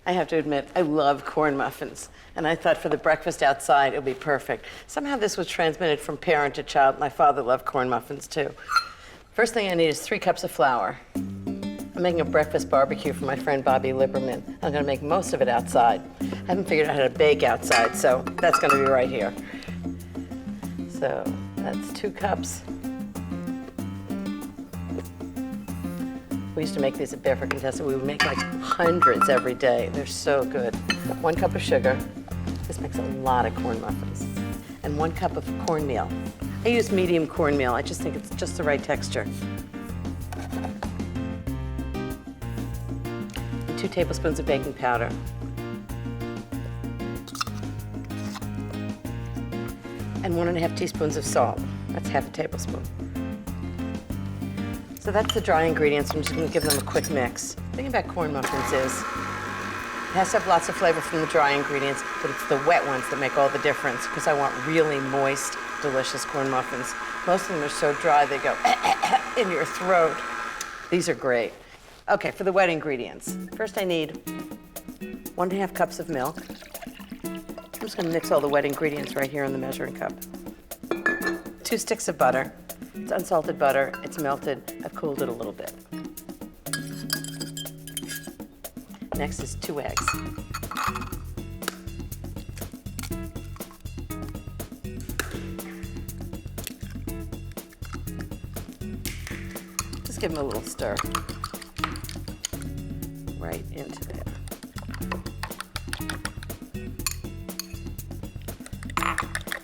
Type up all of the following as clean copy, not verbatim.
I have to admit, I love corn muffins. And I thought for the breakfast outside, it would be perfect. Somehow this was transmitted from parent to child. My father loved corn muffins too. First thing I need is 3 cups of flour. I'm making a breakfast barbecue for my friend Bobby Lieberman. I'm gonna make most of it outside. I haven't figured out how to bake outside, so that's gonna be right here. So that's 2 cups. We used to make these at Barefoot Contessa. We would make like hundreds every day. They're so good. 1 cup of sugar. This makes a lot of corn muffins. And 1 cup of cornmeal. I use medium cornmeal. I just think it's just the right texture. And 2 tablespoons of baking powder. And 1½ teaspoons of salt. That's ½ a tablespoon. So that's the dry ingredients. I'm just going to give them a quick mix. The thing about corn muffins is it has to have lots of flavor from the dry ingredients, but it's the wet ones that make all the difference because I want really moist, delicious corn muffins. Most of them are so dry they go in your throat. These are great. Okay, for the wet ingredients. First I need 1½ cups of milk. I'm just going to mix all the wet ingredients right here in the measuring cup. 2 sticks of butter. It's unsalted butter, it's melted. I've cooled it a little bit. Next is 2 eggs. Just give them a little stir. Right into there.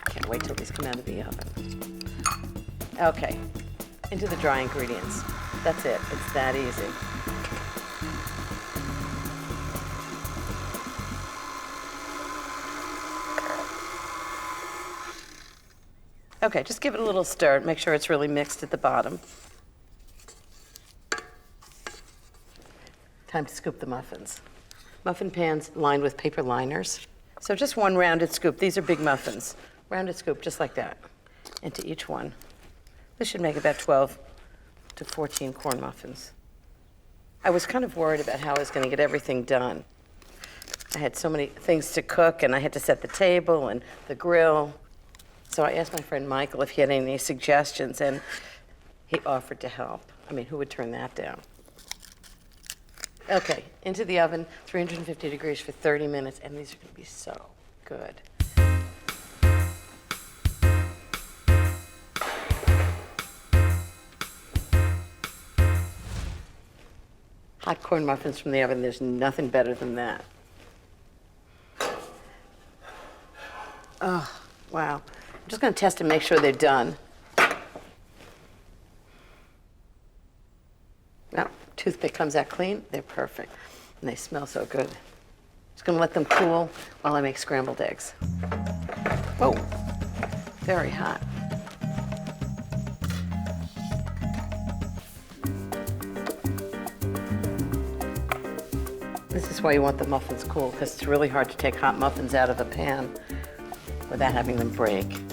Can't wait till these come out of the oven. Okay, into the dry ingredients. That's it, it's that easy. Okay, just give it a little stir, make sure it's really mixed at the bottom. Time to scoop the muffins. Muffin pans lined with paper liners. So just 1 rounded scoop, these are big muffins. Rounded scoop, just like that, into each one. This should make about 12 to 14 corn muffins. I was kind of worried about how I was going to get everything done. I had so many things to cook, and I had to set the table and the grill. So I asked my friend Michael if he had any suggestions, and he offered to help. I mean, who would turn that down? Okay, into the oven, 350 degrees for 30 minutes, and these are going to be so good. Hot corn muffins from the oven, there's nothing better than that. Oh, wow. I'm just going to test and make sure they're done. No, toothpick comes out clean, they're perfect. And they smell so good. Just going to let them cool while I make scrambled eggs. Whoa, very hot. This is why you want the muffins cool, because it's really hard to take hot muffins out of the pan without having them break.